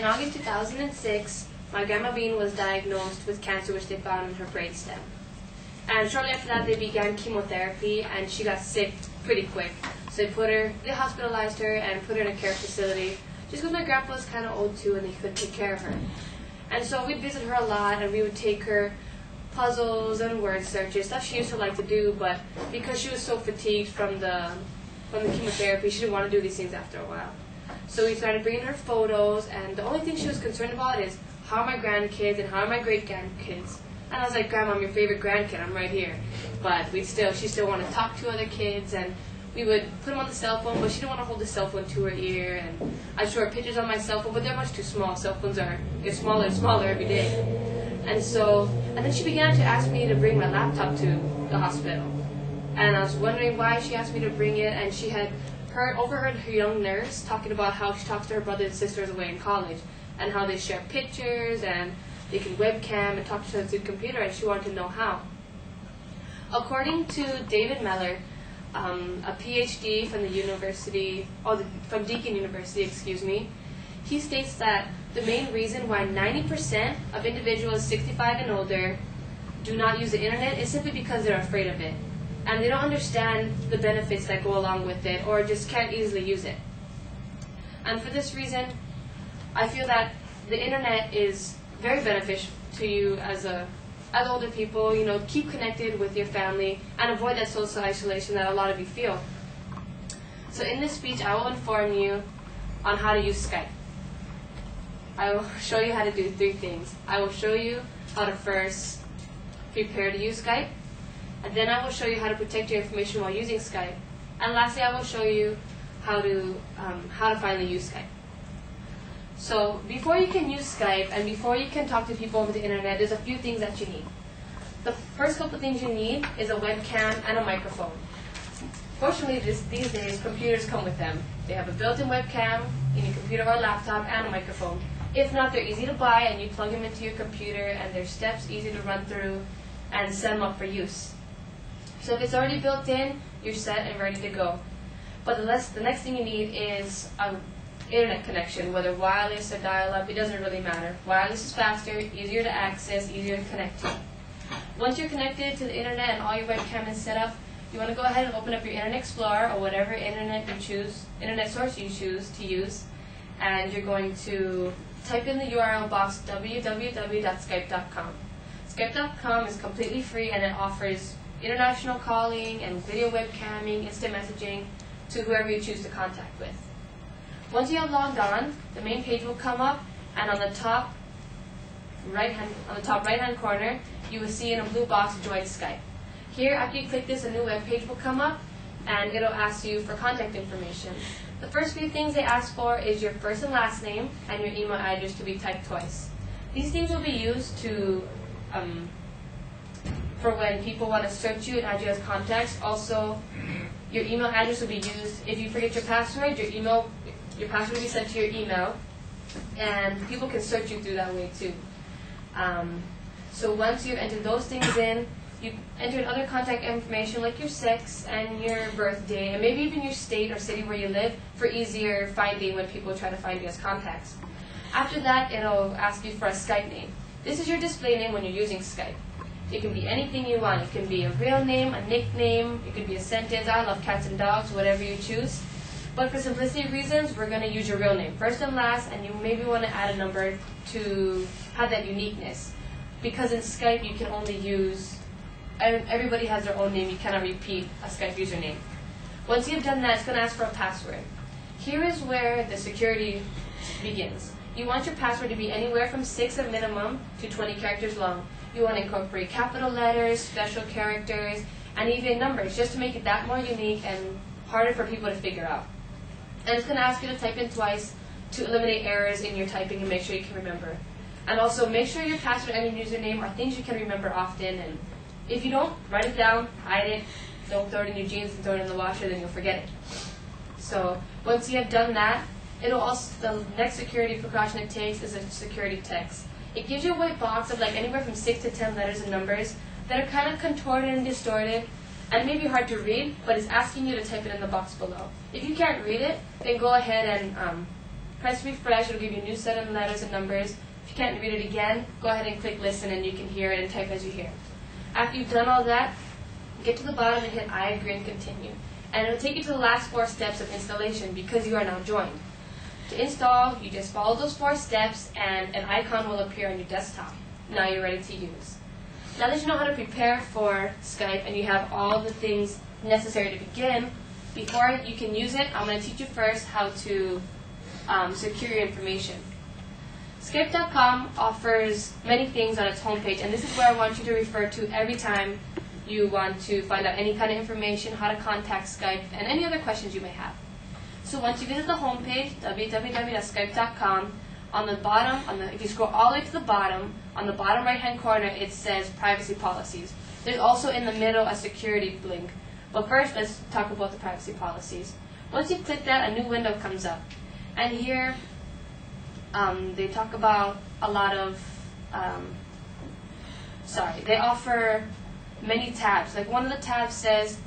August 2006, my Grandma Bean was diagnosed with cancer, which they found in her brainstem. And shortly after that, they began chemotherapy, and she got sick pretty quick. So they hospitalized her and put her in a care facility, just because my grandpa was kind of old too, and they couldn't take care of her. And so we'd visit her a lot, and we would take her puzzles and word searches, stuff she used to like to do, but because she was so fatigued from the chemotherapy, she didn't want to do these things after a while. So we started bringing her photos, and the only thing she was concerned about is how are my grandkids and how are my great-grandkids. And I was like, Grandma, I'm your favorite grandkid, I'm right here. But she still wanted to talk to other kids, and we would put them on the cell phone, but she didn't want to hold the cell phone to her ear. And I'd show her pictures on my cell phone, but they're much too small. Cell phones get smaller and smaller every day. And then she began to ask me to bring my laptop to the hospital. And I was wondering why she asked me to bring it, and she had overheard her young nurse talking about how she talks to her brothers and sisters away in college, and how they share pictures, and they can webcam and talk to each other through the computer, and she wanted to know how. According to David Meller, a PhD from Deakin University, he states that the main reason why 90% of individuals 65 and older do not use the internet is simply because they're afraid of it. And they don't understand the benefits that go along with it, or just can't easily use it. And for this reason, I feel that the internet is very beneficial to you as older people. Keep connected with your family and avoid that social isolation that a lot of you feel. So in this speech, I will inform you on how to use Skype. I will show you how to do 3 things. I will show you how to first prepare to use Skype, and then I will show you how to protect your information while using Skype, and lastly, I will show you how to finally use Skype. So before you can use Skype and before you can talk to people over the internet, there's a few things that you need. The first couple things you need is a webcam and a microphone. Fortunately, these days, computers come with them. They have a built-in webcam in your computer or laptop and a microphone. If not, they're easy to buy, and you plug them into your computer, and their steps easy to run through and set them up for use. So if it's already built in, you're set and ready to go. But the next thing you need is an internet connection, whether wireless or dial-up, it doesn't really matter. Wireless is faster, easier to access, easier to connect to. Once you're connected to the internet and all your webcam is set up, you want to go ahead and open up your Internet Explorer or whatever internet source you choose to use, and you're going to type in the URL box www.skype.com. Skype.com is completely free, and it offers international calling and video webcamming, instant messaging to whoever you choose to contact with. Once you have logged on, the main page will come up, and on the top right-hand corner, you will see in a blue box, Join Skype. Here, after you click this, a new web page will come up, and it'll ask you for contact information. The first few things they ask for is your first and last name and your email address to be typed twice. These things will be used for when people want to search you and add you as contacts. Also, your email address will be used if you forget your password. Your password will be sent to your email, and people can search you through that way too. So once you've entered those things in, you enter in other contact information like your sex and your birthday, and maybe even your state or city where you live for easier finding when people try to find you as contacts. After that, it'll ask you for a Skype name. This is your display name when you're using Skype. It can be anything you want. It can be a real name, a nickname, it could be a sentence, I love cats and dogs, whatever you choose. But for simplicity reasons, we're going to use your real name, first and last, and you maybe want to add a number to have that uniqueness. Because in Skype, you can only use, everybody has their own name, you cannot repeat a Skype username. Once you've done that, it's going to ask for a password. Here is where the security begins. You want your password to be anywhere from 6 at minimum to 20 characters long. You want to incorporate capital letters, special characters, and even numbers, just to make it that more unique and harder for people to figure out. And it's going to ask you to type in twice to eliminate errors in your typing and make sure you can remember. And also make sure your password and your username are things you can remember often. And if you don't, write it down, hide it, don't throw it in your jeans and throw it in the washer, then you'll forget it. So once you have done that, the next security precaution it takes is a security text. It gives you a white box of anywhere from 6 to 10 letters and numbers that are kind of contorted and distorted and maybe hard to read, but it's asking you to type it in the box below. If you can't read it, then go ahead and press refresh, it'll give you a new set of letters and numbers. If you can't read it again, go ahead and click listen and you can hear it and type as you hear. After you've done all that, get to the bottom and hit I agree and continue. And it'll take you to the last 4 steps of installation because you are now joined. To install, you just follow those 4 steps and an icon will appear on your desktop. Now you're ready to use. Now that you know how to prepare for Skype and you have all the things necessary to begin, before you can use it, I'm going to teach you first how to secure your information. Skype.com offers many things on its homepage, and this is where I want you to refer to every time you want to find out any kind of information, how to contact Skype, and any other questions you may have. So once you visit the homepage, www.skype.com, on the bottom, if you scroll all the way to the bottom, on the bottom right-hand corner, it says privacy policies. There's also in the middle a security link. But first, let's talk about the privacy policies. Once you click that, a new window comes up. And here, they talk about a lot of, they offer many tabs. Like one of the tabs says,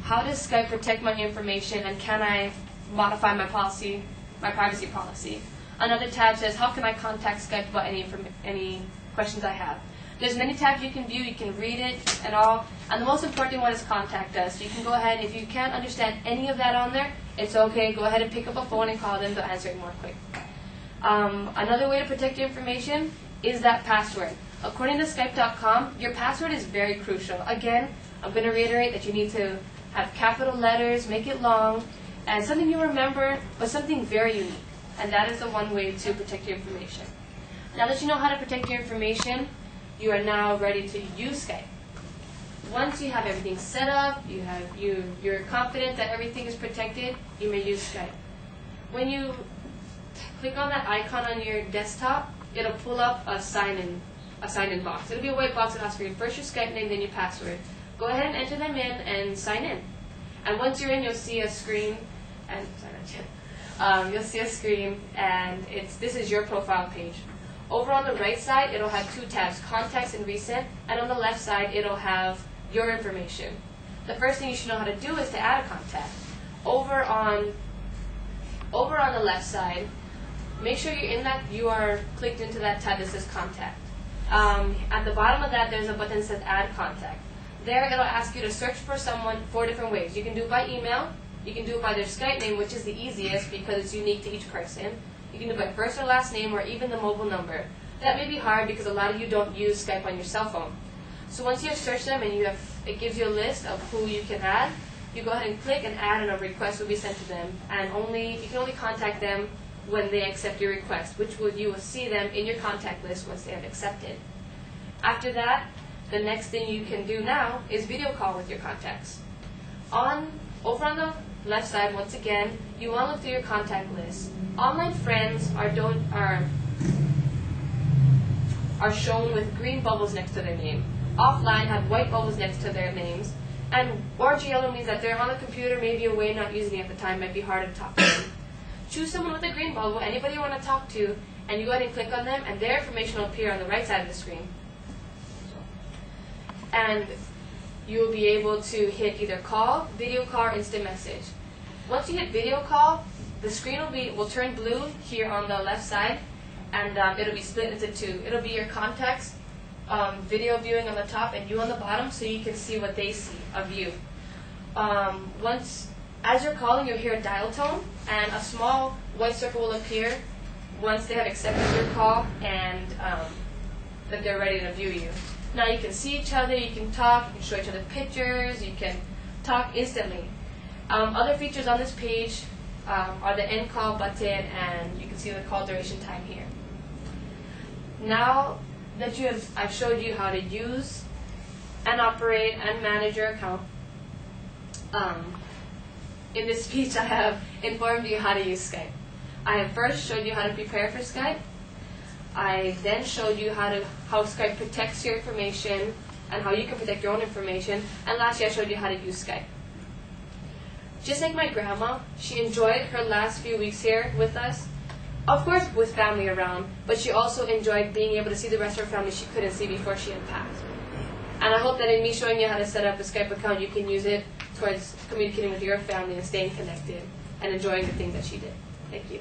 how does Skype protect my information and can I modify my privacy policy? Another tab says, how can I contact Skype about any questions I have? There's many tabs you can view, you can read it and all, and the most important one is contact us. So you can go ahead, if you can't understand any of that on there, it's okay, go ahead and pick up a phone and call them, they'll answer it more quick. Another way to protect your information is that password. According to Skype.com, your password is very crucial. Again, I'm going to reiterate that you need to have capital letters, make it long, and something you remember, but something very unique. And that is the one way to protect your information. Now that you know how to protect your information, you are now ready to use Skype. Once you have everything set up, you're confident that everything is protected, you may use Skype. When you click on that icon on your desktop, it'll pull up a sign-in box. It'll be a white box that asks for first your Skype name, then your password. Go ahead and enter them in and sign in. And once you're in, you'll see a screen, and this is your profile page. Over on the right side, it'll have 2 tabs, Contacts and Recent, and on the left side, it'll have your information. The first thing you should know how to do is to add a contact. Over on the left side, make sure you are clicked into that tab that says Contact. At the bottom of that, there's a button that says Add Contact. There, it'll ask you to search for someone 4 different ways. You can do it by email, you can do it by their Skype name, which is the easiest because it's unique to each person. You can do it by first or last name or even the mobile number. That may be hard because a lot of you don't use Skype on your cell phone. So once you have searched them and it gives you a list of who you can add, you go ahead and click and add and a request will be sent to them. And you can only contact them when they accept your request, you will see them in your contact list once they have accepted. After that, the next thing you can do now is video call with your contacts. Over on the left side, once again, you want to look through your contact list. Online friends are shown with green bubbles next to their name. Offline have white bubbles next to their names. And orange yellow means that they're on the computer, maybe away, not using it at the time, might be hard to talk to them. Choose someone with a green bubble, anybody you want to talk to, and you go ahead and click on them, and their information will appear on the right side of the screen. And you will be able to hit either call, video call, or instant message. Once you hit video call, the screen will turn blue here on the left side, and it'll be split into 2. It'll be your contacts, video viewing on the top, and you on the bottom, so you can see what they see of you. As you're calling, you'll hear a dial tone, and a small white circle will appear once they have accepted your call and that they're ready to view you. Now you can see each other, you can talk, you can show each other pictures, you can talk instantly. Other features on this page are the end call button, and you can see the call duration time here. Now that I've showed you how to use and operate and manage your account, in this speech I have informed you how to use Skype. I have first showed you how to prepare for Skype. I then showed you how Skype protects your information and how you can protect your own information. And lastly, I showed you how to use Skype. Just like my grandma, she enjoyed her last few weeks here with us, of course with family around, but she also enjoyed being able to see the rest of her family she couldn't see before she had passed. And I hope that in me showing you how to set up a Skype account, you can use it towards communicating with your family and staying connected and enjoying the things that she did. Thank you.